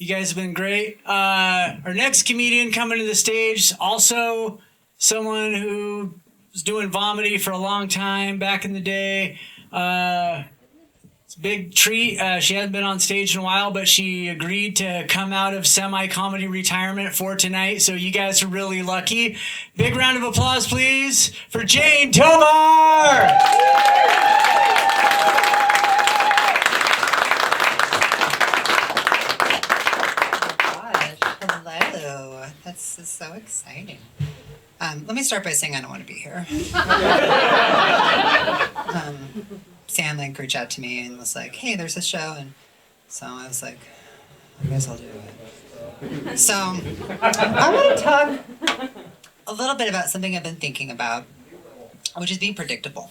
You guys have been great. Our next comedian coming to the stage, also someone who was doing Vomity for a long time back in the day. It's a big treat. She hasn't been on stage in a while, but she agreed to come out of semi-comedy retirement for tonight, so you guys are really lucky. Big round of applause, please, for Jane Tovar! Hello. That's so exciting. Let me start by saying I don't want to be here. Sam reached out to me and was like, hey, there's a show. And so I was like, I guess I'll do it. So I want to talk a little bit about something I've been thinking about, which is being predictable.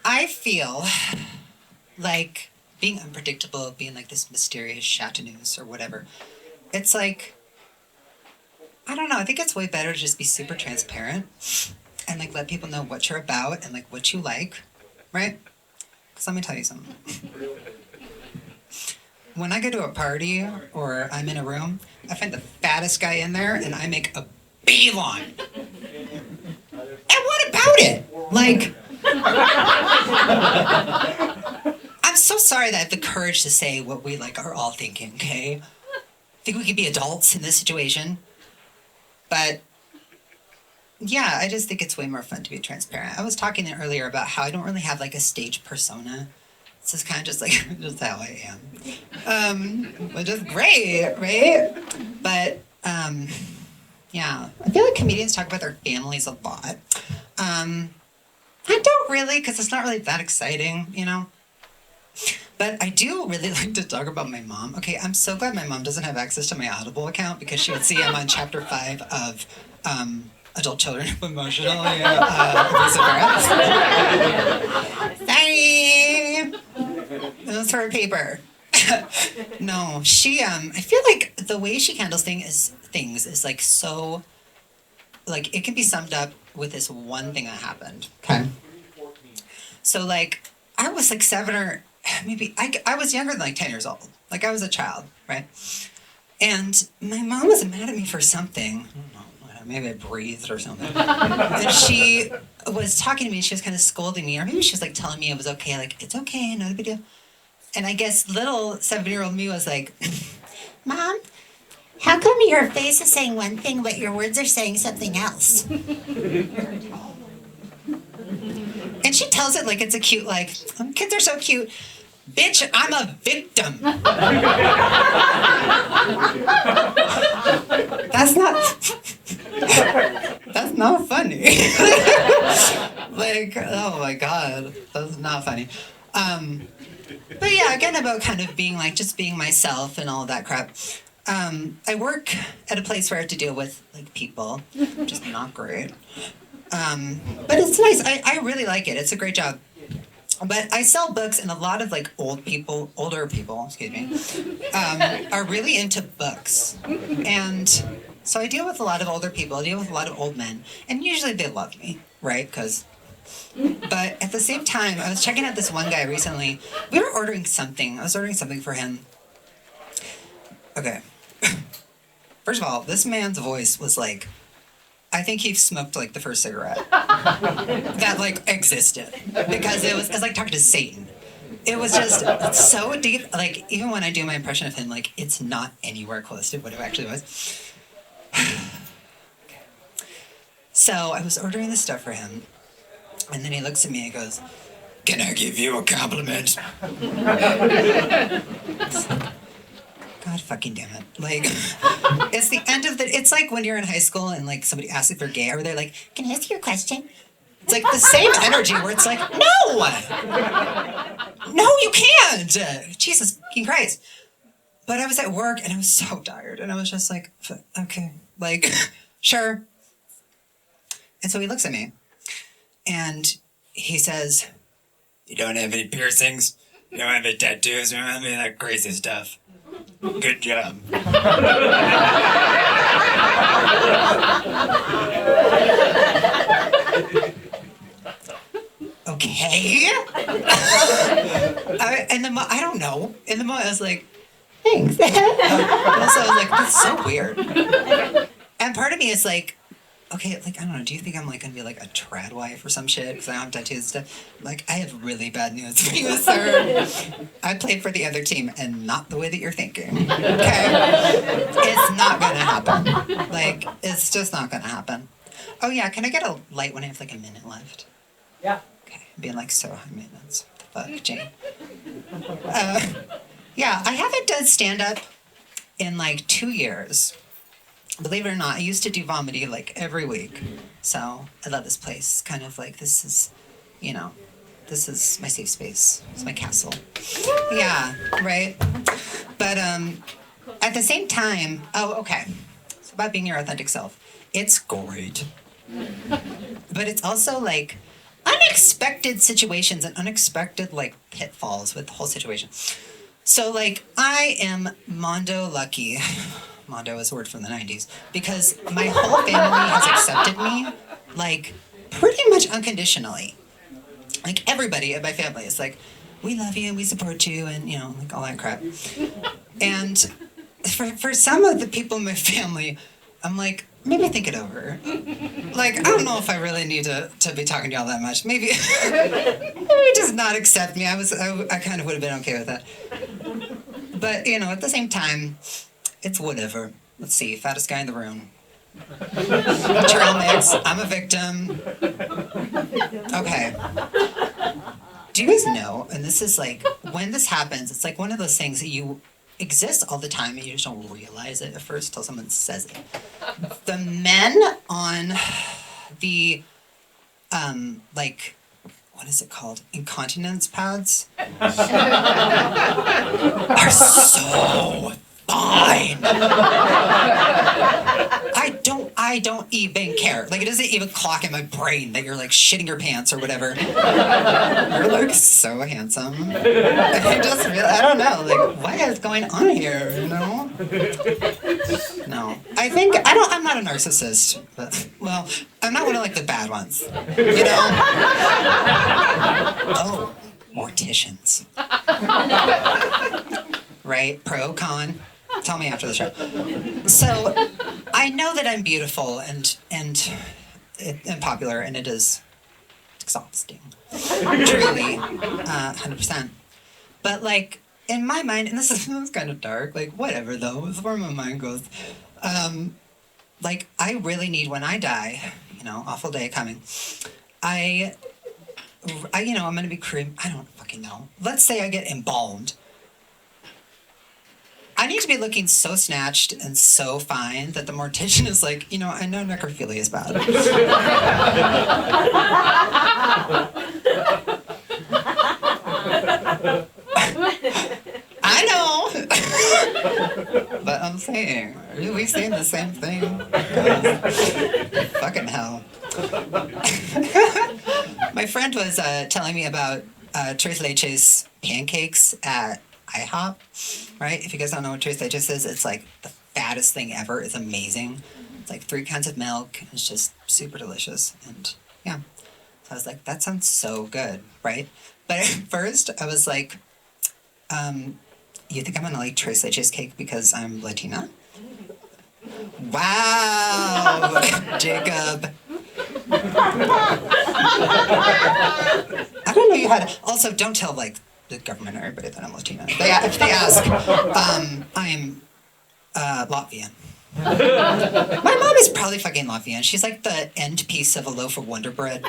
I feel like being unpredictable, being like this mysterious chateauneuse or whatever, it's like, I don't know, I think it's way better to just be super transparent and like let people know what you're about and like what you like, right? Because let me tell you something. When I go to a party or I'm in a room, I find the fattest guy in there and I make a beeline. And what about it? Like, I'm so sorry that I have the courage to say what we like are all thinking, okay? I think we could be adults in this situation. But yeah, I just think it's way more fun to be transparent. I was talking earlier about how I don't really have like a stage persona. It's just kind of just like just how I am, which is great, right? But yeah, I feel like comedians talk about their families a lot. I don't really, because it's not really that exciting, you know. But I do really like to talk about my mom. Okay, I'm so glad my mom doesn't have access to my Audible account because she would see I'm on chapter 5 of Adult Children of Emotional Abusive Parents. Sorry! It was for a paper. No, she, I feel like the way she handles things is like so, like it can be summed up with this one thing that happened. Okay. So like, I was like 7 or maybe I was younger than like 10 years old. Like I was a child, right? And my mom was mad at me for something. I don't know, maybe I breathed or something. And she was talking to me. She was kind of scolding me, or maybe she was like telling me it was okay. Like, it's okay, not a big deal. And I guess little 7-year-old me was like, Mom, how come your face is saying one thing, but your words are saying something else? And she tells it like it's a cute, like, kids are so cute. Bitch, I'm a victim. That's not funny. Like, oh my God, that's not funny. But yeah, again, about kind of being like, just being myself and all that crap. I work at a place where I have to deal with like people, which is not great. But it's nice. I really like it. It's a great job. But I sell books, and a lot of like older people, are really into books. And so I deal with a lot of older people. I deal with a lot of old men, and usually they love me, right? But at the same time, I was checking out this one guy recently. We were ordering something. I was ordering something for him. Okay. First of all, this man's voice was like, I think he smoked like the first cigarette that like existed, because it was like talking to Satan. It was just so deep. Like even when I do my impression of him, like it's not anywhere close to what it actually was. Okay. So I was ordering this stuff for him, and then he looks at me and goes, "Can I give you a compliment?" God fucking damn it. Like, it's the end of it's like when you're in high school and like somebody asks if you're gay, or they're like, "Can I ask you a question?" It's like the same energy where it's like, no, you can't. Jesus fucking Christ. But I was at work and I was so tired and I was just like, okay, like, sure. And so he looks at me and he says, "You don't have any piercings? You don't have any tattoos? You don't have any of that crazy stuff? Good job." Okay. I don't know. In the moment, I was like, thanks. And so I was like, that's so weird. And part of me is like, okay, like, I don't know, do you think I'm like gonna be like a trad wife or some shit because I don't have tattoos and stuff? Like, I have really bad news for you, sir. I played for the other team and not the way that you're thinking. Okay? It's not gonna happen. Like, it's just not gonna happen. Oh yeah, can I get a light when I have like a minute left? Yeah. Okay, I'm being like so high maintenance. What the fuck, Jane? Yeah, I haven't done stand up in like 2 years. Believe it or not, I used to do Vomity like every week. So I love this place. Kind of like this is, you know, this is my safe space. It's my castle. Yeah, right? But at the same time, oh, okay. It's about being your authentic self. It's great. But it's also like unexpected situations and unexpected like pitfalls with the whole situation. So like I am Mondo lucky. Mondo is a word from the 90s because my whole family has accepted me like pretty much unconditionally. Like everybody in my family is like, we love you and we support you and you know, like all that crap. And for some of the people in my family, I'm like, maybe think it over. Like, I don't know if I really need to be talking to y'all that much. Maybe just not accept me. I kind of would have been okay with that. But, you know, at the same time, it's whatever. Let's see, fattest guy in the room. Trail mix, I'm a victim. Okay. Do you guys know, and this is like, when this happens, it's like one of those things that you exist all the time and you just don't realize it at first till someone says it. The men on the, like, what is it called? Incontinence pads? Are so fine. I don't even care. Like, it doesn't even clock in my brain that you're like shitting your pants or whatever. You're like so handsome. I don't know, like, what is going on here, you know? No. I'm not a narcissist, but, well, I'm not one of like the bad ones, you know? Oh, morticians. Right? Pro, con? Tell me after the show. So, I know that I'm beautiful and popular, and it is exhausting. Truly, 100%. But like in my mind, and this is kind of dark. Like whatever though, it's where my mind goes. Like I really need when I die, you know, awful day coming. I'm gonna be I don't fucking know. Let's say I get embalmed. I need to be looking so snatched and so fine that the mortician is like, you know, I know necrophilia is bad. I know. But I'm saying, are we saying the same thing? Fucking hell. My friend was telling me about Tres Leches pancakes at IHOP, right? If you guys don't know what Tres Leches is, it's like the fattest thing ever. It's amazing. It's like 3 kinds of milk. It's just super delicious. And yeah. So I was like, that sounds so good, right? But at first I was like, you think I'm gonna like Tres Leches cake because I'm Latina? Wow, Jacob. I don't know you had. Also, don't tell like the government or everybody that I'm Latina. If they ask, I'm Latvian. My mom is probably fucking Latvian. She's like the end piece of a loaf of Wonder Bread.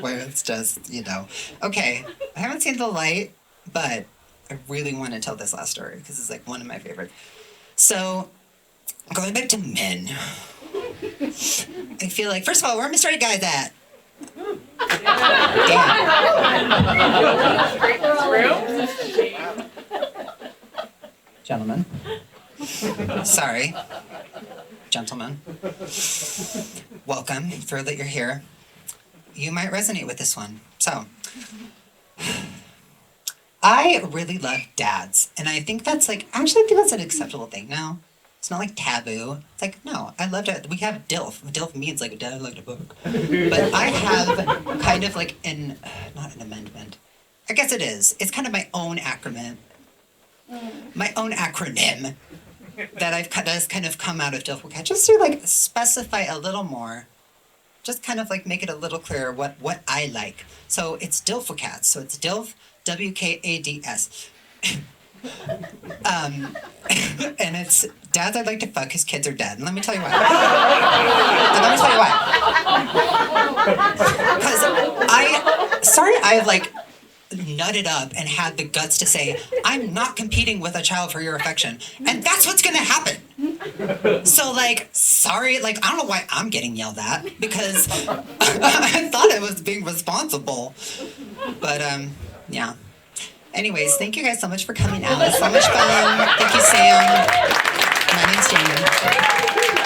Where it's just, you know. Okay, I haven't seen The Light, but I really want to tell this last story because it's like one of my favorite. So, going back to men, I feel like, first of all, where are my straight guys at? Damn. Gentlemen. Sorry. Gentlemen. Welcome. Thrilled that you're here. You might resonate with this one. So, I really love dads, and I think that's like, actually I think that's an acceptable thing now. It's not like taboo. It's like, no, I love dad. We have DILF. DILF means like a dad liked a book. But I have kind of like not an amendment, I guess it is. It's kind of my own acronym. My own acronym that has kind of come out of DILF for Cats, just to like specify a little more, just kind of like make it a little clearer what I like. So it's DILF for Cats. So it's DILF, WKADS. And it's dads I'd like to fuck, his kids are dead. And let me tell you why. Because I like nutted up and had the guts to say, I'm not competing with a child for your affection. And that's what's gonna happen. So like, sorry, like, I don't know why I'm getting yelled at, because I thought I was being responsible. But yeah. Anyways, thank you guys so much for coming out. It was so much fun. Thank you, Sam. My name's Jane.